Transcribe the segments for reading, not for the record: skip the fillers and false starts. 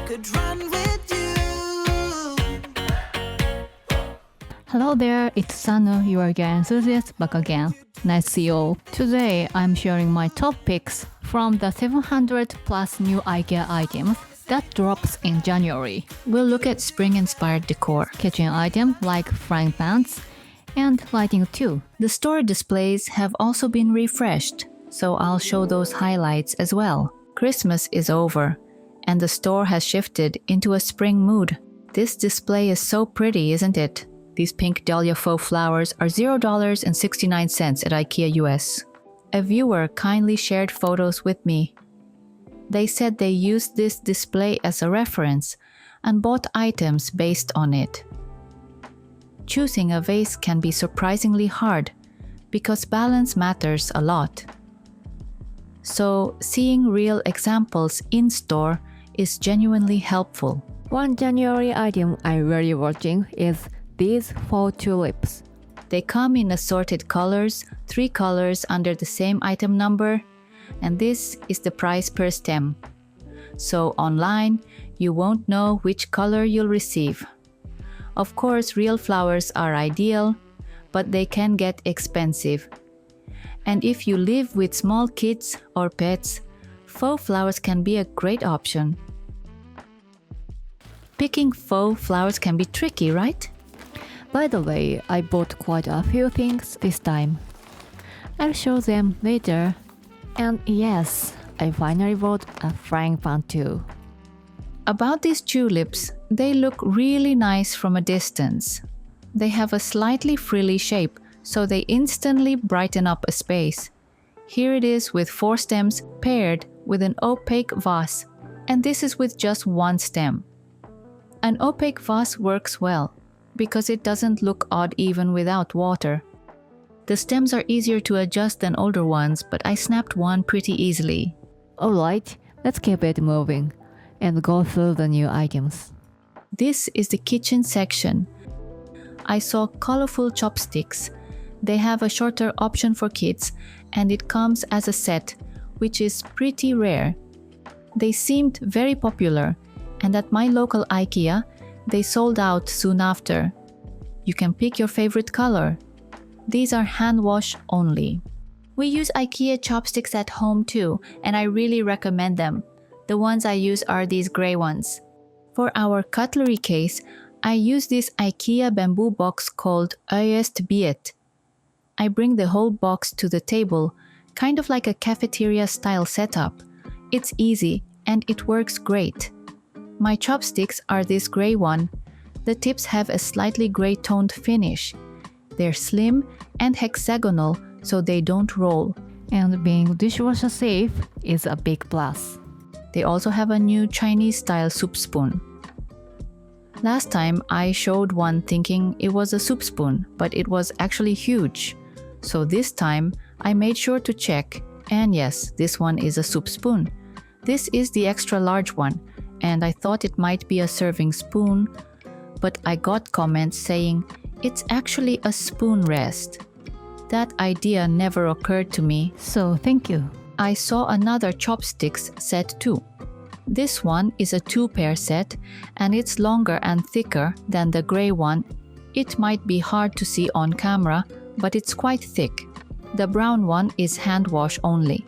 could run with you. Hello there, it's Sanu, your IKEA enthusiast, back again. Nice to see you all. Today, I'm sharing my top picks from the 700 plus new IKEA items that drops in January. We'll look at spring-inspired decor, kitchen items like frying pans, and lighting too. The store displays have also been refreshed, so I'll show those highlights as well. Christmas is over, and the store has shifted into a spring mood. This display is so pretty, isn't it? These pink dahlia faux flowers are $0.69 at IKEA US. A viewer kindly shared photos with me. They said they used this display as a reference and bought items based on it. Choosing a vase can be surprisingly hard because balance matters a lot. So, seeing real examples in store is genuinely helpful. One January item I'm really watching is these fall tulips. They come in assorted colors, 3 colors under the same item number, and this is the price per stem. So online, you won't know which color you'll receive. Of course, real flowers are ideal, but they can get expensive. And if you live with small kids or pets, faux flowers can be a great option. Picking faux flowers can be tricky, right? By the way, I bought quite a few things this time. I'll show them later. And yes, I finally bought a frying pan too. About these tulips, they look really nice from a distance. They have a slightly frilly shape, so they instantly brighten up a space. Here it is with 4 stems paired with an opaque vase, and this is with just 1 stem. An opaque vase works well, because it doesn't look odd even without water. The stems are easier to adjust than older ones, but I snapped one pretty easily. Alright, let's keep it moving and go through the new items. This is the kitchen section. I saw colorful chopsticks. They have a shorter option for kids, and it comes as a set, which is pretty rare. They seemed very popular, and at my local IKEA, they sold out soon after. You can pick your favorite color. These are hand wash only. We use IKEA chopsticks at home too, and I really recommend them. The ones I use are these gray ones. For our cutlery case, I use this IKEA bamboo box called HÖSVANS. I bring the whole box to the table, kind of like a cafeteria style setup. It's easy and it works great. My chopsticks are this gray one. The tips have a slightly gray toned finish. They're slim and hexagonal, so they don't roll. And being dishwasher safe is a big plus. They also have a new Chinese-style soup spoon. Last time I showed one thinking it was a soup spoon, but it was actually huge. So this time I made sure to check, and yes, this one is a soup spoon. This is the extra large one, and I thought it might be a serving spoon, but I got comments saying it's actually a spoon rest. That idea never occurred to me, So thank you. I saw another chopsticks set too. This one is a 2-pair set, and it's longer and thicker than the gray one. It might be hard to see on camera, but it's quite thick. The brown one is hand wash only.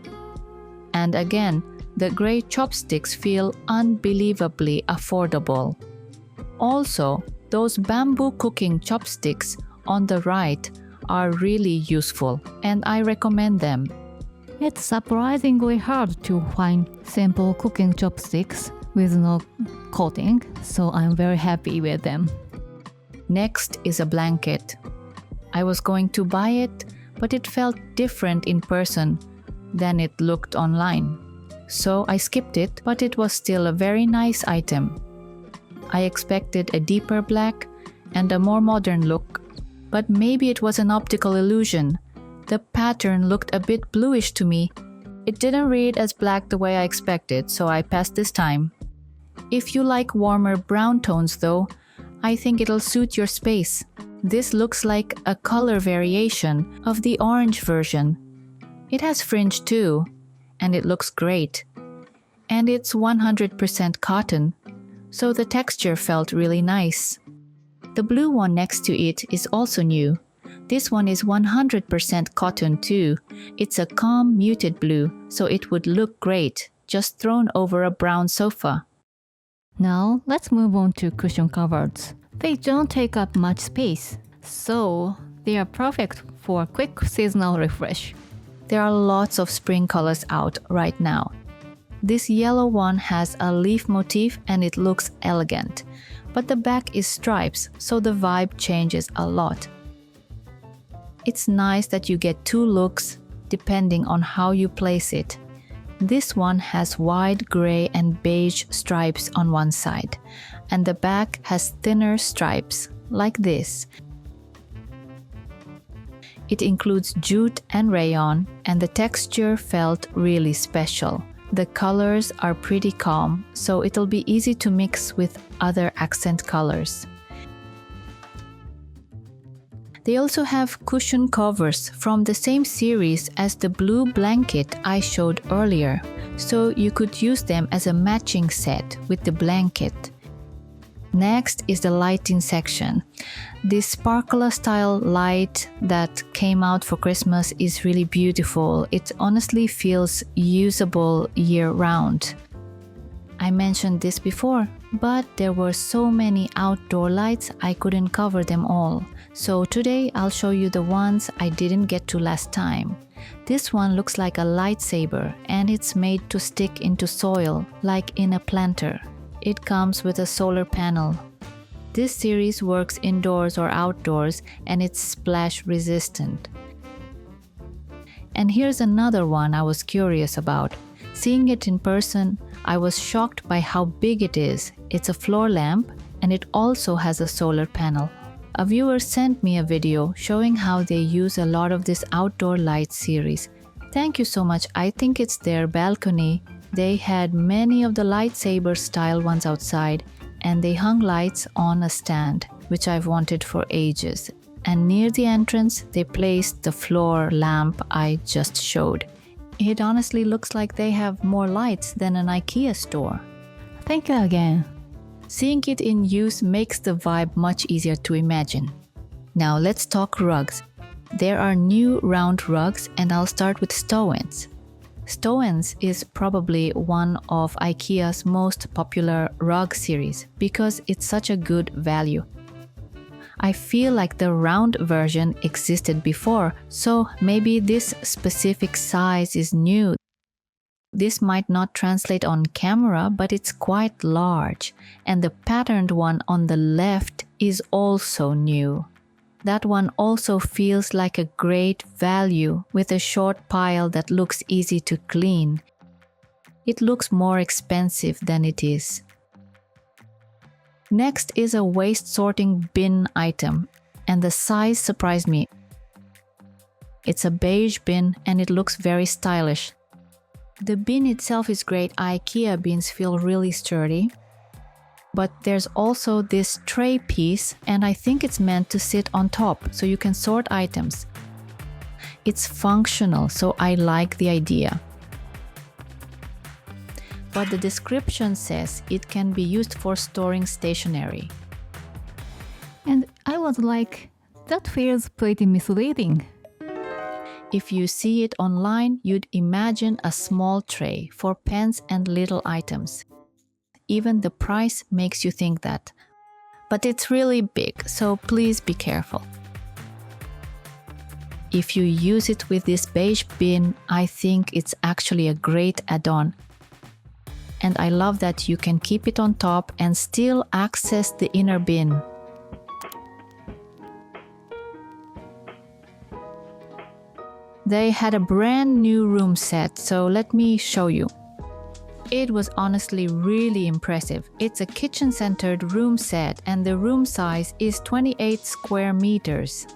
And again, the gray chopsticks feel unbelievably affordable. Also, those bamboo cooking chopsticks on the right are really useful, and I recommend them. It's surprisingly hard to find simple cooking chopsticks with no coating, so I'm very happy with them. Next is a blanket. I was going to buy it, but it felt different in person than it looked online. So I skipped it, but it was still a very nice item. I expected a deeper black and a more modern look, but maybe it was an optical illusion. The pattern looked a bit bluish to me. It didn't read as black the way I expected, so I passed this time. If you like warmer brown tones though, I think it'll suit your space. This looks like a color variation of the orange version. It has fringe too, and it looks great. And it's 100% cotton. so the texture felt really nice. The blue one next to it is also new. This one is 100% cotton too. It's a calm, muted blue, so it would look great, just thrown over a brown sofa. Now, let's move on to cushion cupboards. They don't take up much space, so they are perfect for a quick seasonal refresh. There are lots of spring colors out right now. This yellow one has a leaf motif and it looks elegant, but the back is stripes, so the vibe changes a lot. It's nice that you get two looks depending on how you place it. This one has wide gray and beige stripes on one side, and the back has thinner stripes, like this. It includes jute and rayon, and the texture felt really special. The colors are pretty calm, so it'll be easy to mix with other accent colors. They also have cushion covers from the same series as the blue blanket I showed earlier, so you could use them as a matching set with the blanket. Next is the lighting section. This sparkler style light that came out for Christmas is really beautiful. It honestly feels usable year-round. I mentioned this before, but there were so many outdoor lights I couldn't cover them all. So today I'll show you the ones I didn't get to last time. This one looks like a lightsaber and it's made to stick into soil, like in a planter. It comes with a solar panel. This series works indoors or outdoors and it's splash resistant. And here's another one I was curious about. Seeing it in person, I was shocked by how big it is. It's a floor lamp and it also has a solar panel. A viewer sent me a video showing how they use a lot of this outdoor light series. Thank you so much. I think it's their balcony. They had many of the lightsaber style ones outside and they hung lights on a stand, which I've wanted for ages. And near the entrance, they placed the floor lamp I just showed. It honestly looks like they have more lights than an IKEA store. Thank you again. Seeing it in use makes the vibe much easier to imagine. Now let's talk rugs. There are new round rugs and I'll start with Stowens. Stowens is probably one of IKEA's most popular rug series because it's such a good value. I feel like the round version existed before, so maybe this specific size is new. This might not translate on camera, but it's quite large, and the patterned one on the left is also new. That one also feels like a great value with a short pile that looks easy to clean. It looks more expensive than it is. Next is a waste sorting bin item, and the size surprised me. It's a beige bin and it looks very stylish. The bin itself is great. IKEA bins feel really sturdy. But there's also this tray piece and I think it's meant to sit on top so you can sort items. It's functional, so I like the idea. But the description says it can be used for storing stationery. And I was like, that feels pretty misleading. If you see it online, you'd imagine a small tray for pens and little items. Even the price makes you think that. But it's really big, so please be careful. If you use it with this beige bin, I think it's actually a great add-on. And I love that you can keep it on top and still access the inner bin. They had a brand new room set, so let me show you. It was honestly really impressive. It's a kitchen-centered room set and the room size is 28 square meters.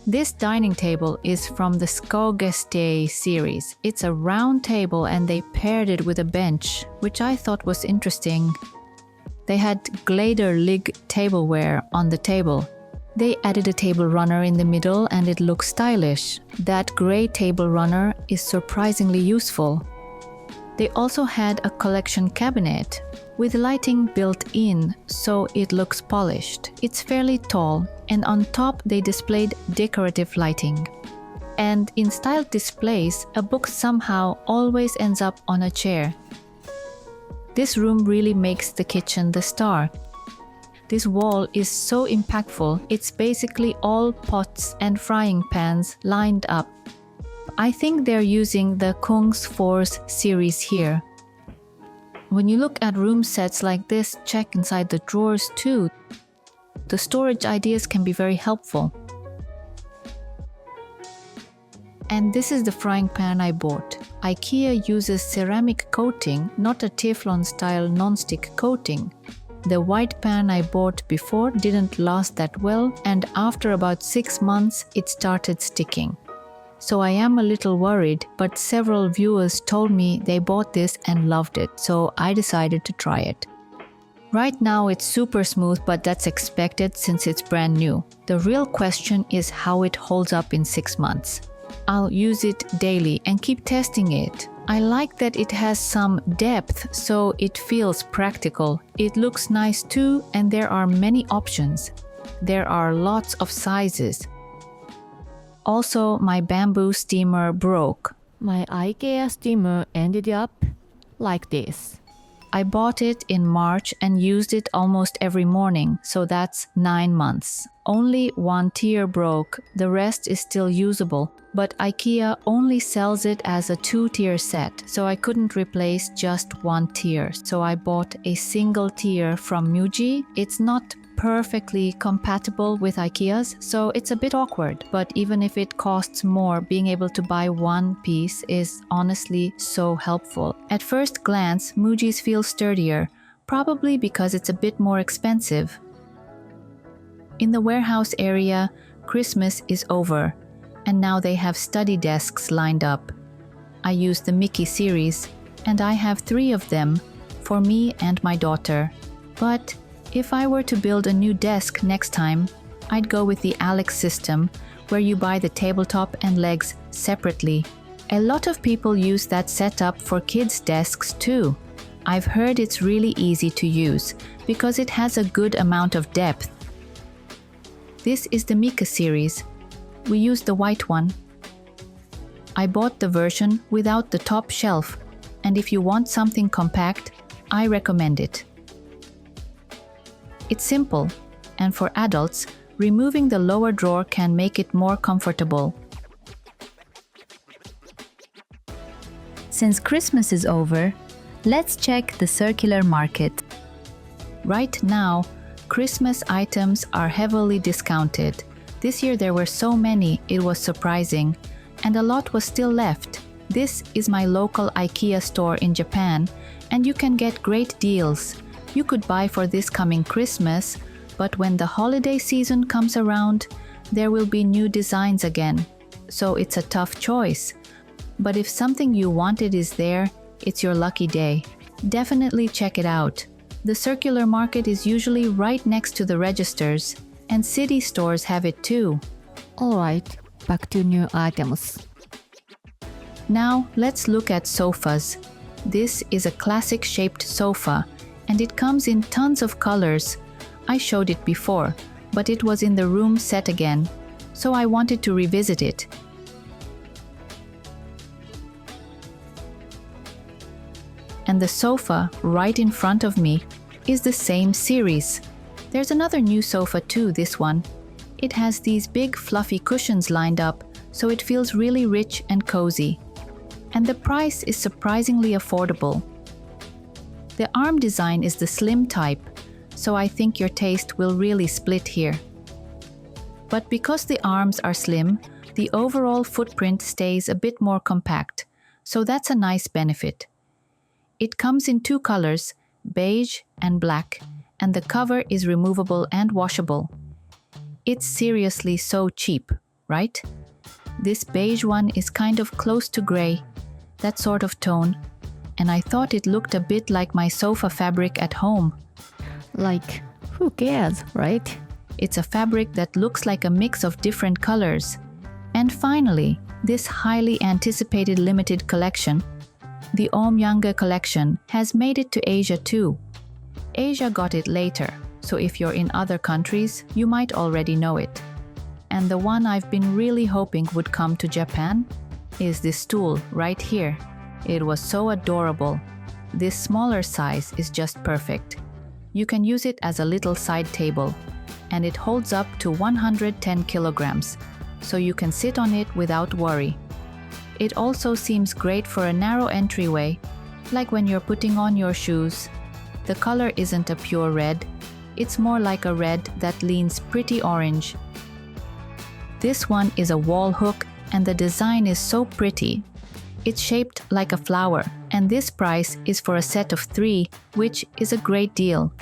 This dining table is from the Skogestay series. It's a round table and they paired it with a bench, which I thought was interesting. They had Glader-Lig tableware on the table. They added a table runner in the middle and it looks stylish. That gray table runner is surprisingly useful. They also had a collection cabinet, with lighting built in so it looks polished. It's fairly tall, and on top they displayed decorative lighting. And in styled displays, a book somehow always ends up on a chair. This room really makes the kitchen the star. This wall is so impactful, it's basically all pots and frying pans lined up. I think they're using the Kung's Force series here. When you look at room sets like this, check inside the drawers too. The storage ideas can be very helpful. And this is the frying pan I bought. IKEA uses ceramic coating, not a Teflon style non-stick coating. The white pan I bought before didn't last that well, and after about 6 months it started sticking. So I am a little worried, but several viewers told me they bought this and loved it, so I decided to try it. Right now it's super smooth, but that's expected since it's brand new. The real question is how it holds up in 6 months. I'll use it daily and keep testing it. I like that it has some depth, so it feels practical. It looks nice too, and there are many options. There are lots of sizes. Also, my bamboo steamer broke. My IKEA steamer ended up like this. I bought it in March and used it almost every morning, so that's 9 months. Only one tier broke, the rest is still usable, but IKEA only sells it as a 2-tier set, so I couldn't replace just one tier. So I bought a single tier from Muji. It's not perfectly compatible with IKEA's, so it's a bit awkward, but even if it costs more, being able to buy one piece is honestly so helpful. At first glance, Muji's feels sturdier, probably because it's a bit more expensive. In the warehouse area, Christmas is over, and now they have study desks lined up. I use the Mickey series, and I have 3 of them for me and my daughter. But if I were to build a new desk next time, I'd go with the Alex system, where you buy the tabletop and legs separately. A lot of people use that setup for kids' desks too. I've heard it's really easy to use, because it has a good amount of depth. This is the Mika series. We use the white one. I bought the version without the top shelf, and if you want something compact, I recommend it. It's simple, and for adults, removing the lower drawer can make it more comfortable. Since Christmas is over, let's check the circular market. Right now, Christmas items are heavily discounted. This year there were so many, it was surprising, and a lot was still left. This is my local IKEA store in Japan, and you can get great deals. You could buy for this coming Christmas, but when the holiday season comes around, there will be new designs again. So it's a tough choice. But if something you wanted is there, it's your lucky day. Definitely check it out. The circular market is usually right next to the registers, and city stores have it too. Alright, back to new items. Now let's look at sofas. This is a classic shaped sofa, and it comes in tons of colors. I showed it before, but it was in the room set again, so I wanted to revisit it. And the sofa right in front of me is the same series. There's another new sofa too, this one. It has these big fluffy cushions lined up, so it feels really rich and cozy. And the price is surprisingly affordable. The arm design is the slim type, so I think your taste will really split here. But because the arms are slim, the overall footprint stays a bit more compact, so that's a nice benefit. It comes in 2 colors, beige and black, and the cover is removable and washable. It's seriously so cheap, right? This beige one is kind of close to gray, that sort of tone, and I thought it looked a bit like my sofa fabric at home. Like, who cares, right? It's a fabric that looks like a mix of different colors. And finally, this highly anticipated limited collection, the Omyanga collection, has made it to Asia too. Asia got it later, so if you're in other countries, you might already know it. And the one I've been really hoping would come to Japan is this stool right here. It was so adorable. This smaller size is just perfect. You can use it as a little side table, and it holds up to 110 kilograms, so you can sit on it without worry. It also seems great for a narrow entryway, like when you're putting on your shoes. The color isn't a pure red, it's more like a red that leans pretty orange. This one is a wall hook, and the design is so pretty. It's shaped like a flower, and this price is for a set of 3, which is a great deal.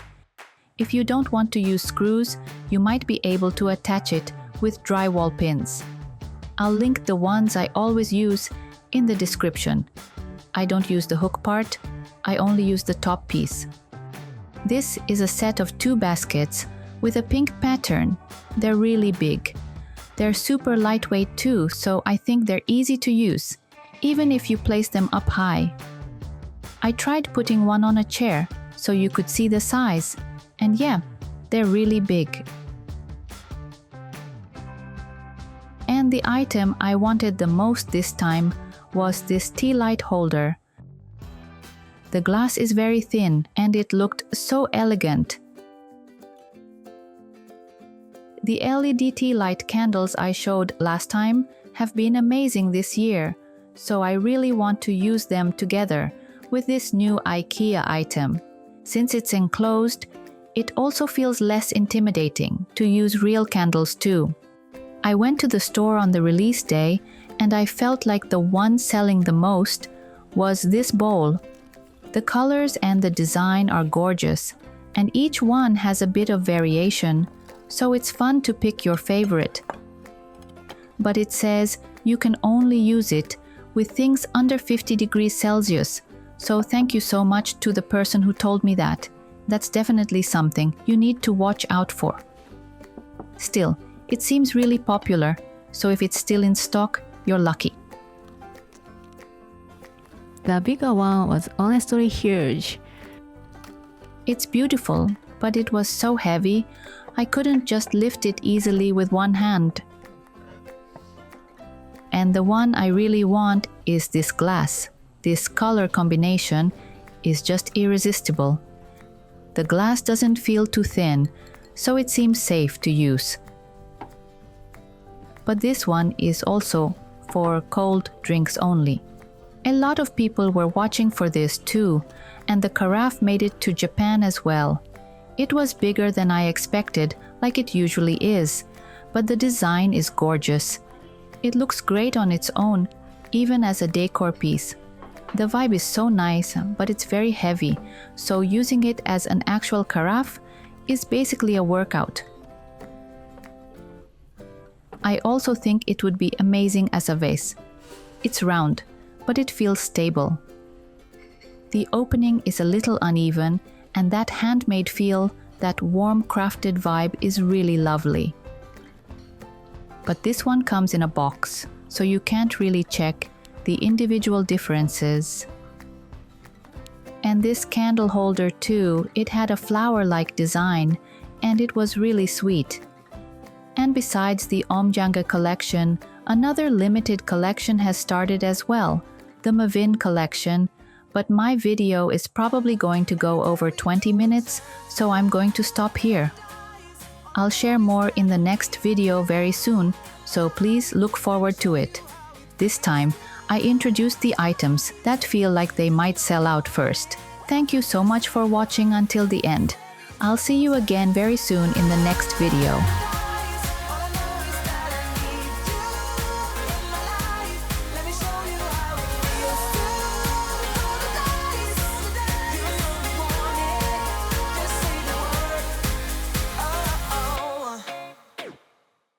If you don't want to use screws, you might be able to attach it with drywall pins. I'll link the ones I always use in the description. I don't use the hook part, I only use the top piece. This is a set of 2 baskets with a pink pattern. They're really big. They're super lightweight too, so I think they're easy to use, even if you place them up high. I tried putting one on a chair so you could see the size, and yeah, they're really big. And the item I wanted the most this time was this tea light holder. The glass is very thin and it looked so elegant. The LED tea light candles I showed last time have been amazing this year, so I really want to use them together with this new IKEA item. Since it's enclosed, it also feels less intimidating to use real candles too. I went to the store on the release day and I felt like the one selling the most was this bowl. The colors and the design are gorgeous, and each one has a bit of variation, so it's fun to pick your favorite. But it says you can only use it with things under 50 degrees Celsius, so thank you so much to the person who told me that. That's definitely something you need to watch out for. Still, it seems really popular, so if it's still in stock, you're lucky. The bigger one was honestly huge. It's beautiful, but it was so heavy, I couldn't just lift it easily with one hand. And the one I really want is this glass. This color combination is just irresistible. The glass doesn't feel too thin, so it seems safe to use. But this one is also for cold drinks only. A lot of people were watching for this too, and the carafe made it to Japan as well. It was bigger than I expected, like it usually is, but the design is gorgeous. It looks great on its own, even as a decor piece. The vibe is so nice, but it's very heavy, so using it as an actual carafe is basically a workout. I also think it would be amazing as a vase. It's round, but it feels stable. The opening is a little uneven, and that handmade feel, that warm crafted vibe is really lovely. But this one comes in a box, so you can't really check the individual differences. And this candle holder too, it had a flower-like design, and it was really sweet. And besides the Omjanga collection, another limited collection has started as well, the Mavin collection, but my video is probably going to go over 20 minutes, so I'm going to stop here. I'll share more in the next video very soon, so please look forward to it. This time, I introduced the items that feel like they might sell out first. Thank you so much for watching until the end. I'll see you again very soon in the next video.